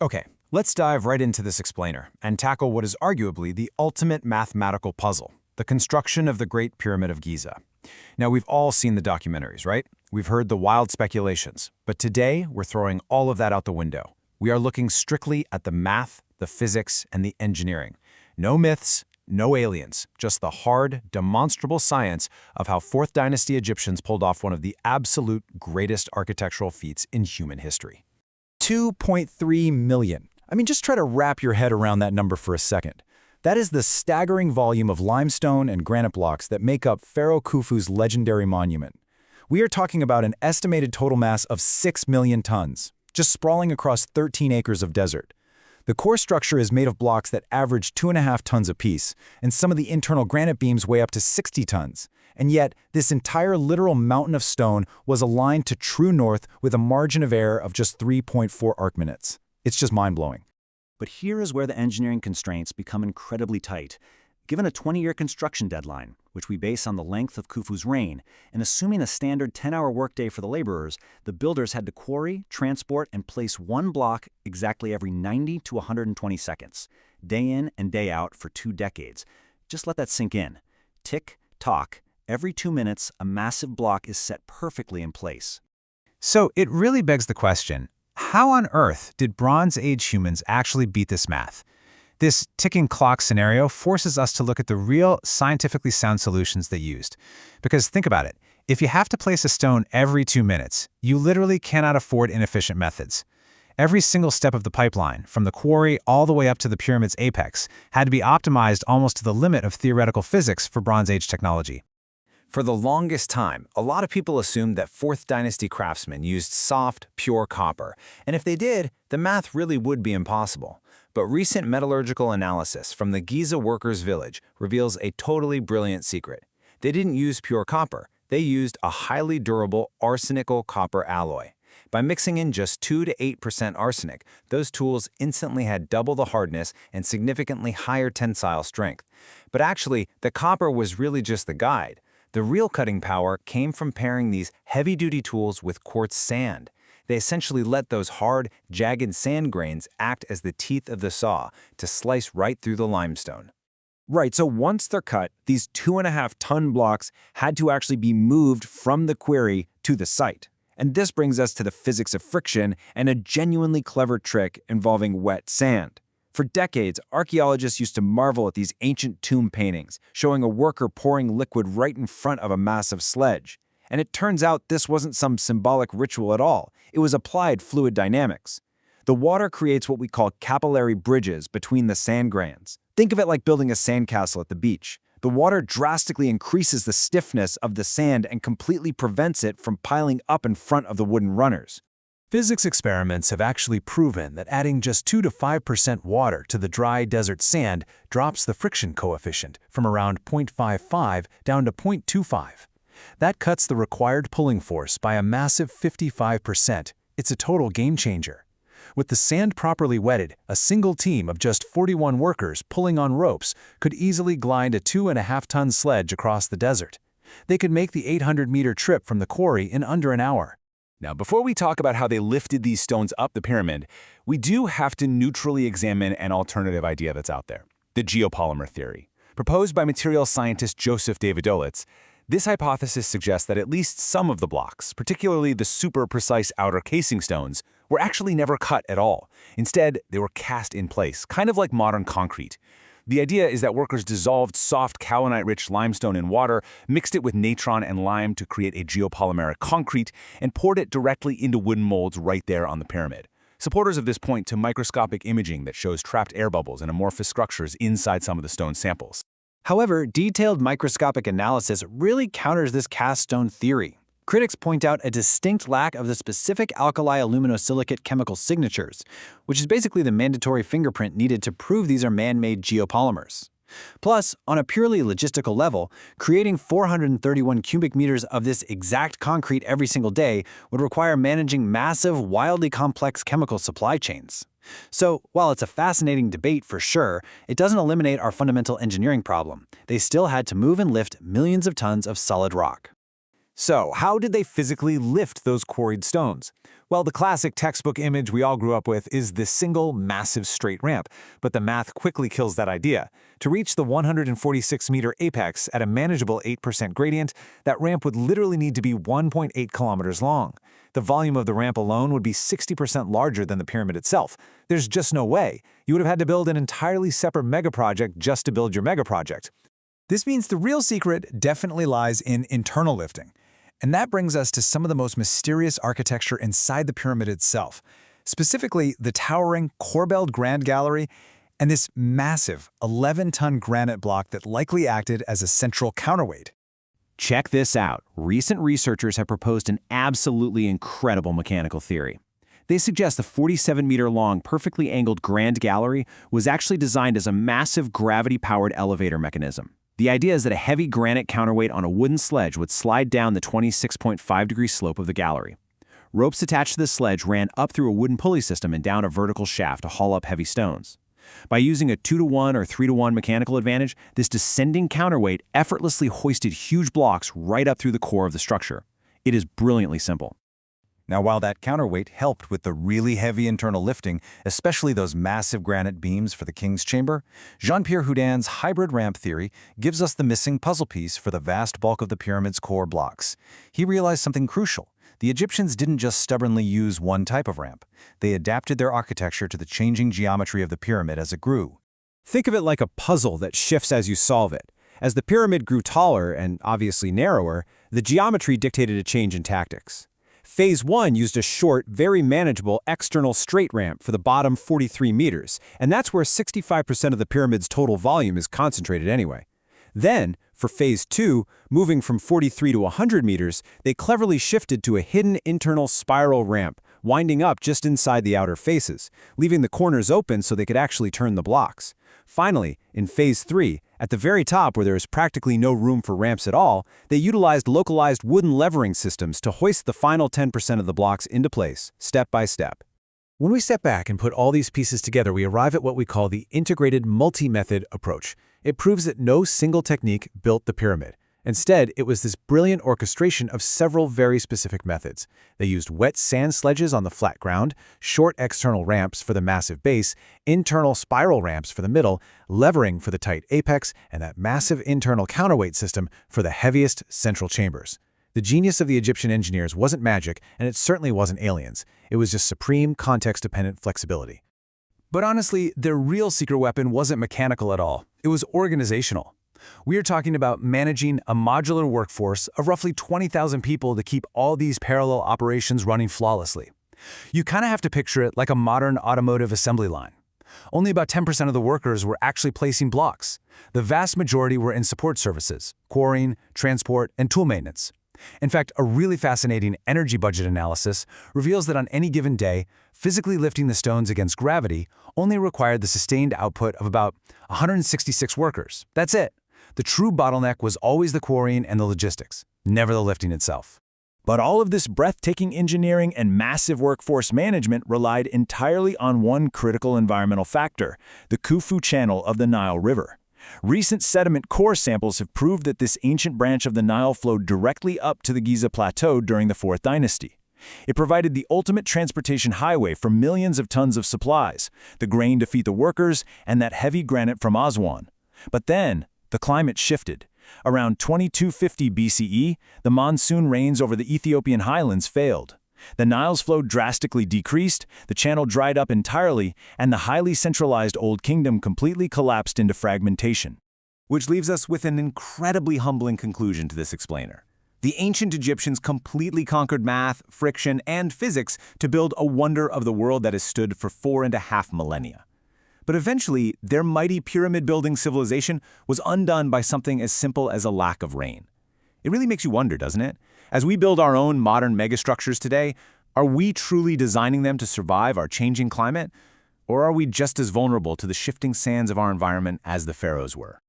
Okay, let's dive right into this explainer and tackle what is arguably the ultimate mathematical puzzle, the construction of the Great Pyramid of Giza. Now, we've all seen the documentaries, right? We've heard the wild speculations, but today we're throwing all of that out the window. We are looking strictly at the math, the physics, and the engineering. No myths, no aliens, just the hard, demonstrable science of how 4th Dynasty Egyptians pulled off one of the absolute greatest architectural feats in human history. 2.3 million. I mean, just try to wrap your head around that number for a second. That is the staggering volume of limestone and granite blocks that make up Pharaoh Khufu's legendary monument. We are talking about an estimated total mass of 6 million tons, just sprawling across 13 acres of desert. The core structure is made of blocks that average 2.5 tons apiece, and some of the internal granite beams weigh up to 60 tons. And yet, this entire literal mountain of stone was aligned to true north with a margin of error of just 3.4 arcminutes. It's just mind-blowing. But here is where the engineering constraints become incredibly tight. Given a 20-year construction deadline, which we base on the length of Khufu's reign, and assuming a standard 10-hour workday for the laborers, the builders had to quarry, transport, and place one block exactly every 90 to 120 seconds, day in and day out for 2 decades. Just let that sink in. Tick, tock, every 2 minutes, a massive block is set perfectly in place. So it really begs the question, how on earth did Bronze Age humans actually beat this math? This ticking clock scenario forces us to look at the real, scientifically sound solutions they used. Because think about it, if you have to place a stone every 2 minutes, you literally cannot afford inefficient methods. Every single step of the pipeline, from the quarry all the way up to the pyramid's apex, had to be optimized almost to the limit of theoretical physics for Bronze Age technology. For the longest time, a lot of people assumed that 4th Dynasty craftsmen used soft, pure copper, and if they did, the math really would be impossible. But recent metallurgical analysis from the Giza workers' village reveals a totally brilliant secret. They didn't use pure copper, they used a highly durable arsenical copper alloy. By mixing in just 2 to 8% arsenic, those tools instantly had double the hardness and significantly higher tensile strength. But actually, the copper was really just the guide. The real cutting power came from pairing these heavy-duty tools with quartz sand. They essentially let those hard, jagged sand grains act as the teeth of the saw to slice right through the limestone. Right, so once they're cut, these 2.5-ton blocks had to actually be moved from the quarry to the site. And this brings us to the physics of friction and a genuinely clever trick involving wet sand. For decades, archaeologists used to marvel at these ancient tomb paintings, showing a worker pouring liquid right in front of a massive sledge. And it turns out this wasn't some symbolic ritual at all. It was applied fluid dynamics. The water creates what we call capillary bridges between the sand grains. Think of it like building a sandcastle at the beach. The water drastically increases the stiffness of the sand and completely prevents it from piling up in front of the wooden runners. Physics experiments have actually proven that adding just 2 to 5% water to the dry desert sand drops the friction coefficient from around 0.55 down to 0.25. That cuts the required pulling force by a massive 55%. It's a total game changer. With the sand properly wetted, a single team of just 41 workers pulling on ropes could easily glide a 2.5-ton sledge across the desert. They could make the 800-meter trip from the quarry in under an hour. Now, before we talk about how they lifted these stones up the pyramid, we do have to neutrally examine an alternative idea that's out there, the geopolymer theory. Proposed by materials scientist Joseph Davidowitz, this hypothesis suggests that at least some of the blocks, particularly the super precise outer casing stones, were actually never cut at all. Instead, they were cast in place, kind of like modern concrete. The idea is that workers dissolved soft kaolinite-rich limestone in water, mixed it with natron and lime to create a geopolymeric concrete, and poured it directly into wooden molds right there on the pyramid. Supporters of this point to microscopic imaging that shows trapped air bubbles and amorphous structures inside some of the stone samples. However, detailed microscopic analysis really counters this cast stone theory. Critics point out a distinct lack of the specific alkali aluminosilicate chemical signatures, which is basically the mandatory fingerprint needed to prove these are man-made geopolymers. Plus, on a purely logistical level, creating 431 cubic meters of this exact concrete every single day would require managing massive, wildly complex chemical supply chains. So, while it's a fascinating debate for sure, it doesn't eliminate our fundamental engineering problem. They still had to move and lift millions of tons of solid rock. So, how did they physically lift those quarried stones? Well, the classic textbook image we all grew up with is this single, massive straight ramp, but the math quickly kills that idea. To reach the 146-meter apex at a manageable 8% gradient, that ramp would literally need to be 1.8 kilometers long. The volume of the ramp alone would be 60% larger than the pyramid itself. There's just no way. You would have had to build an entirely separate megaproject just to build your megaproject. This means the real secret definitely lies in internal lifting. And that brings us to some of the most mysterious architecture inside the pyramid itself, specifically the towering corbelled Grand Gallery and this massive 11-ton granite block that likely acted as a central counterweight. Check this out. Recent researchers have proposed an absolutely incredible mechanical theory. They suggest the 47-meter-long, perfectly angled Grand Gallery was actually designed as a massive gravity-powered elevator mechanism. The idea is that a heavy granite counterweight on a wooden sledge would slide down the 26.5-degree slope of the gallery. Ropes attached to the sledge ran up through a wooden pulley system and down a vertical shaft to haul up heavy stones. By using a 2-to-1 or 3-to-1 mechanical advantage, this descending counterweight effortlessly hoisted huge blocks right up through the core of the structure. It is brilliantly simple. Now, while that counterweight helped with the really heavy internal lifting, especially those massive granite beams for the king's chamber, Jean-Pierre Houdin's hybrid ramp theory gives us the missing puzzle piece for the vast bulk of the pyramid's core blocks. He realized something crucial. The Egyptians didn't just stubbornly use one type of ramp. They adapted their architecture to the changing geometry of the pyramid as it grew. Think of it like a puzzle that shifts as you solve it. As the pyramid grew taller and obviously narrower, the geometry dictated a change in tactics. Phase 1 used a short, very manageable external straight ramp for the bottom 43 meters, and that's where 65% of the pyramid's total volume is concentrated anyway. Then, for Phase 2, moving from 43 to 100 meters, they cleverly shifted to a hidden internal spiral ramp, winding up just inside the outer faces, leaving the corners open so they could actually turn the blocks. Finally, in Phase 3, at the very top where there is practically no room for ramps at all, they utilized localized wooden levering systems to hoist the final 10% of the blocks into place, step by step. When we step back and put all these pieces together, we arrive at what we call the integrated multi-method approach. It proves that no single technique built the pyramid. Instead, it was this brilliant orchestration of several very specific methods. They used wet sand sledges on the flat ground, short external ramps for the massive base, internal spiral ramps for the middle, levering for the tight apex, and that massive internal counterweight system for the heaviest central chambers. The genius of the Egyptian engineers wasn't magic, and it certainly wasn't aliens. It was just supreme context-dependent flexibility. But honestly, their real secret weapon wasn't mechanical at all. It was organizational. We are talking about managing a modular workforce of roughly 20,000 people to keep all these parallel operations running flawlessly. You kind of have to picture it like a modern automotive assembly line. Only about 10% of the workers were actually placing blocks. The vast majority were in support services, quarrying, transport, and tool maintenance. In fact, a really fascinating energy budget analysis reveals that on any given day, physically lifting the stones against gravity only required the sustained output of about 166 workers. That's it. The true bottleneck was always the quarrying and the logistics, never the lifting itself. But all of this breathtaking engineering and massive workforce management relied entirely on one critical environmental factor, the Khufu channel of the Nile River. Recent sediment core samples have proved that this ancient branch of the Nile flowed directly up to the Giza Plateau during the 4th dynasty. It provided the ultimate transportation highway for millions of tons of supplies, the grain to feed the workers, and that heavy granite from Aswan. But then, the climate shifted. Around 2250 BCE, the monsoon rains over the Ethiopian highlands failed. The Nile's flow drastically decreased, the channel dried up entirely, and the highly centralized Old Kingdom completely collapsed into fragmentation. Which leaves us with an incredibly humbling conclusion to this explainer. The ancient Egyptians completely conquered math, friction, and physics to build a wonder of the world that has stood for 4.5 millennia. But eventually, their mighty pyramid-building civilization was undone by something as simple as a lack of rain. It really makes you wonder, doesn't it? As we build our own modern megastructures today, are we truly designing them to survive our changing climate? Or are we just as vulnerable to the shifting sands of our environment as the pharaohs were?